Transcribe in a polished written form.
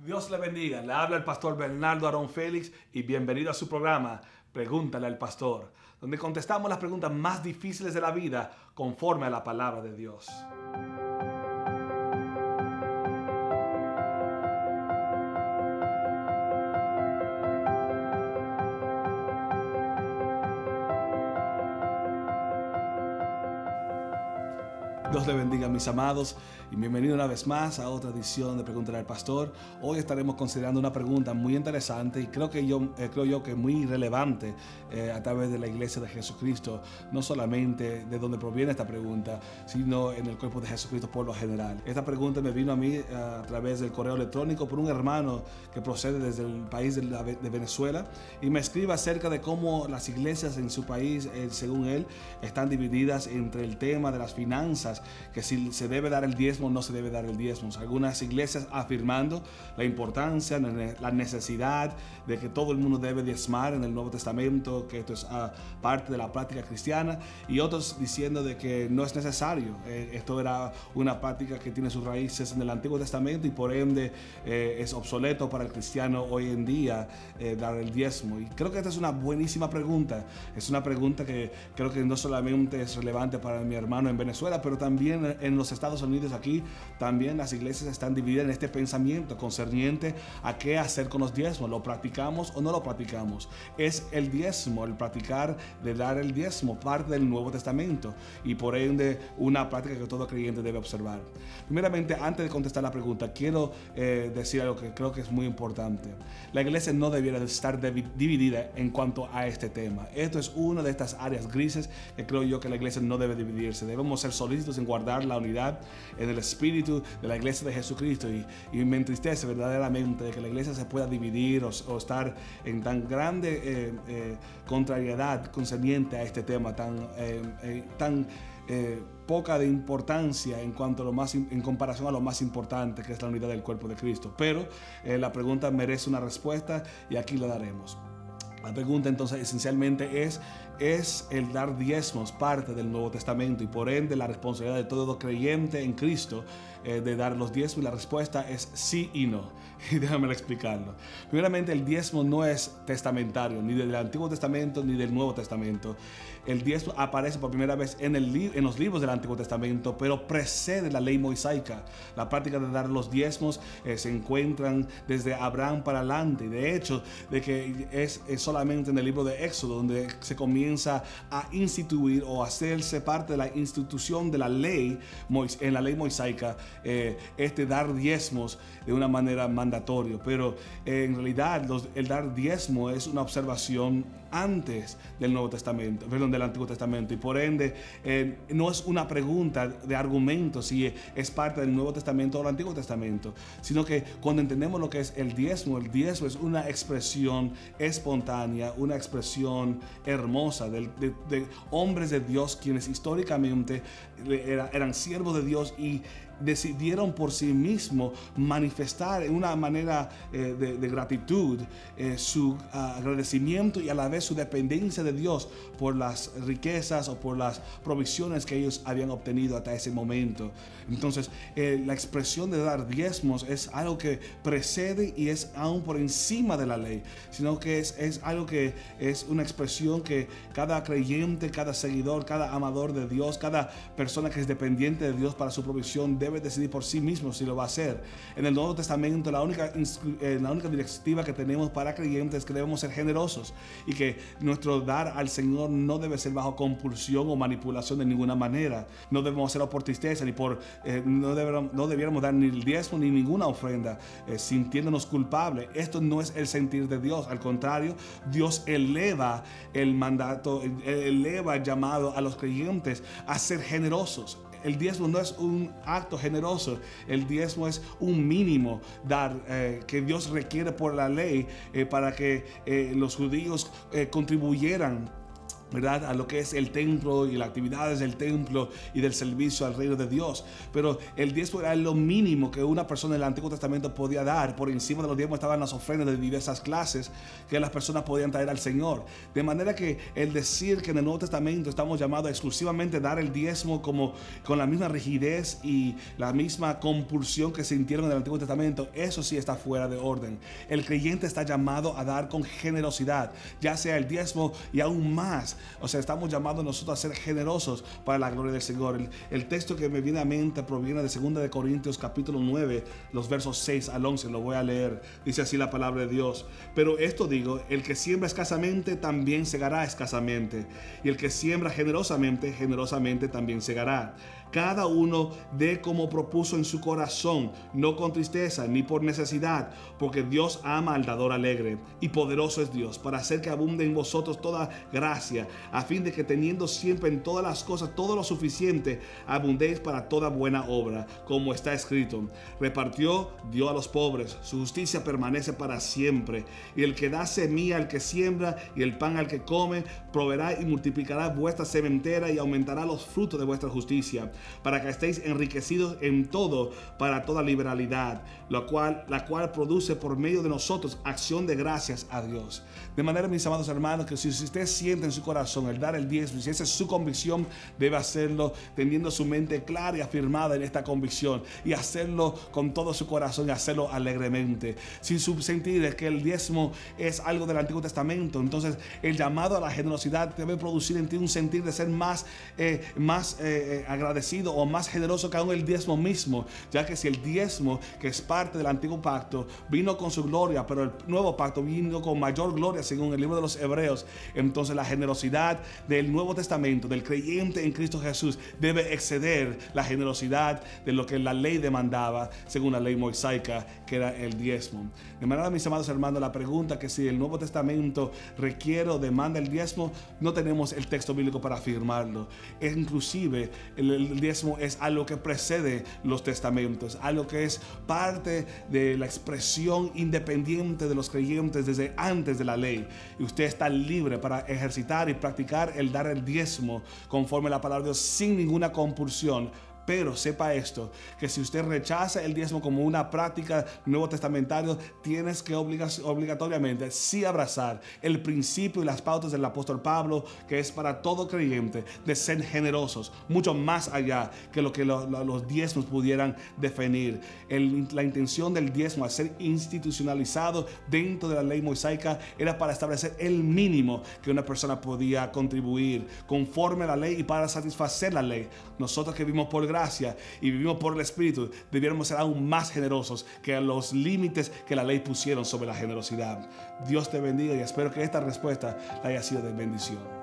Dios le bendiga, le habla el pastor Bernardo Aarón Félix y bienvenido a su programa Pregúntale al Pastor, donde contestamos las preguntas más difíciles de la vida conforme a la palabra de Dios. Dios le bendiga, mis amados, y bienvenido una vez más a otra edición de Pregúntale al Pastor. Hoy estaremos considerando una pregunta muy interesante y creo yo que muy relevante a través de la Iglesia de Jesucristo, no solamente de donde proviene esta pregunta, sino en el cuerpo de Jesucristo por lo general. Esta pregunta me vino a mí a través del correo electrónico por un hermano que procede desde el país de Venezuela y me escribe acerca de cómo las iglesias en su país, según él, están divididas entre el tema de las finanzas, que si se debe dar el diezmo o no se debe dar el diezmo. Algunas iglesias afirmando la importancia, la necesidad de que todo el mundo debe diezmar en el Nuevo Testamento, que esto es parte de la práctica cristiana, y otros diciendo de que no es necesario. Esto era una práctica que tiene sus raíces en el Antiguo Testamento y por ende es obsoleto para el cristiano hoy en día dar el diezmo. Y creo que esta es una buenísima pregunta. Es una pregunta que creo que no solamente es relevante para mi hermano en Venezuela, pero también en los Estados Unidos. Aquí también las iglesias están divididas en este pensamiento concerniente a qué hacer con los diezmos. ¿Lo practicamos o no lo practicamos? ¿Es el diezmo, el practicar de dar el diezmo, parte del Nuevo Testamento y por ende una práctica que todo creyente debe observar? Primeramente, antes de contestar la pregunta, quiero decir algo que creo que es muy importante. La iglesia no debiera estar dividida en cuanto a este tema. Esto es una de estas áreas grises que creo yo que la iglesia no debe dividirse. Debemos ser solícitos en guardar la unidad en el espíritu de la iglesia de Jesucristo, y me entristece verdaderamente de que la iglesia se pueda dividir o estar en tan grande contrariedad concerniente a este tema tan poca de importancia en comparación a lo más importante, que es la unidad del cuerpo de Cristo. Pero la pregunta merece una respuesta y aquí la daremos. La pregunta entonces esencialmente ¿es el dar diezmos parte del Nuevo Testamento y por ende la responsabilidad de todo creyente en Cristo de dar los diezmos? Y la respuesta es sí y no. Y déjame explicarlo. Primeramente, el diezmo no es testamentario, ni del Antiguo Testamento ni del Nuevo Testamento. El diezmo aparece por primera vez en los libros del Antiguo Testamento, pero precede la ley mosaica. La práctica de dar los diezmos se encuentran desde Abraham para adelante. Y de hecho, de que es solamente en el libro de Éxodo donde se comienza a instituir o hacerse parte de la institución de la ley, en la ley mosaica, dar diezmos de una manera mandatoria. Pero en realidad el dar diezmo es una observación antes del del Antiguo Testamento, y por ende no es una pregunta de argumento si es parte del Nuevo Testamento o del Antiguo Testamento, sino que cuando entendemos lo que es el diezmo es una expresión espontánea, una expresión hermosa de hombres de Dios quienes históricamente eran siervos de Dios y decidieron por sí mismos manifestar en una manera de gratitud su agradecimiento y a la vez su dependencia de Dios por las riquezas o por las provisiones que ellos habían obtenido hasta ese momento. Entonces, la expresión de dar diezmos es algo que precede y es aún por encima de la ley, sino que es algo que es una expresión que cada creyente, cada seguidor, cada amador de Dios, cada persona que es dependiente de Dios para su provisión debe decidir por sí mismo si lo va a hacer. En el Nuevo Testamento la única directiva que tenemos para creyentes es que debemos ser generosos y que nuestro dar al Señor no debe ser bajo compulsión o manipulación de ninguna manera. No debemos hacerlo por tristeza no debiéramos dar ni el diezmo ni ninguna ofrenda sintiéndonos culpables. Esto no es el sentir de Dios. Al contrario, Dios eleva el mandato, eleva el llamado a los creyentes a ser generosos. El diezmo no es un acto generoso, el diezmo es un mínimo que Dios requiere por la ley para que los judíos contribuyeran ¿verdad?, a lo que es el templo y las actividades del templo y del servicio al reino de Dios. Pero el diezmo era lo mínimo que una persona en el Antiguo Testamento podía dar. Por encima de los diezmos estaban las ofrendas de diversas clases que las personas podían traer al Señor. De manera que el decir que en el Nuevo Testamento estamos llamados exclusivamente a dar el diezmo como con la misma rigidez y la misma compulsión que sintieron en el Antiguo Testamento, eso sí está fuera de orden. El creyente está llamado a dar con generosidad, ya sea el diezmo y aún más. O sea, estamos llamados nosotros a ser generosos para la gloria del Señor. El texto que me viene a mente proviene de 2 de Corintios capítulo 9, los versos 6 al 11. Lo voy a leer. Dice así la palabra de Dios: pero esto digo, el que siembra escasamente también segará escasamente, y el que siembra generosamente, generosamente también segará. Cada uno dé como propuso en su corazón, no con tristeza ni por necesidad, porque Dios ama al dador alegre. Y poderoso es Dios para hacer que abunde en vosotros toda gracia, a fin de que teniendo siempre en todas las cosas todo lo suficiente, abundéis para toda buena obra, como está escrito: repartió, dio a los pobres, su justicia permanece para siempre. Y el que da semilla al que siembra y el pan al que come, proveerá y multiplicará vuestra sementera y aumentará los frutos de vuestra justicia, para que estéis enriquecidos en todo para toda liberalidad, la cual produce por medio de nosotros acción de gracias a Dios. De manera, mis amados hermanos, que si usted siente en su corazón el dar el diezmo, si esa es su convicción, debe hacerlo teniendo su mente clara y afirmada en esta convicción, y hacerlo con todo su corazón y hacerlo alegremente. Si su sentir es que el diezmo es algo del Antiguo Testamento, entonces el llamado a la generosidad debe producir en ti un sentir de ser más agradecido o más generoso que aún el diezmo mismo, ya que si el diezmo, que es parte del antiguo pacto, vino con su gloria, pero el nuevo pacto vino con mayor gloria según el libro de los Hebreos, entonces la generosidad del Nuevo Testamento, del creyente en Cristo Jesús, debe exceder la generosidad de lo que la ley demandaba según la ley mosaica, que era el diezmo. De manera, mis amados hermanos, la pregunta que si el Nuevo Testamento requiere o demanda el diezmo, no tenemos el texto bíblico para afirmarlo. Inclusive el diezmo es algo que precede los testamentos, algo que es parte de la expresión independiente de los creyentes desde antes de la ley. Y usted está libre para ejercitar y practicar el dar el diezmo conforme a la palabra de Dios sin ninguna compulsión. Pero sepa esto, que si usted rechaza el diezmo como una práctica nuevo testamentario, tienes que obligatoriamente sí abrazar el principio y las pautas del apóstol Pablo, que es para todo creyente, de ser generosos, mucho más allá que lo que los diezmos pudieran definir. La intención del diezmo, al ser institucionalizado dentro de la ley mosaica, era para establecer el mínimo que una persona podía contribuir conforme a la ley y para satisfacer la ley. Nosotros que vivimos por gracia y vivimos por el Espíritu, debiéramos ser aún más generosos que a los límites que la ley pusieron sobre la generosidad. Dios te bendiga y espero que esta respuesta haya sido de bendición.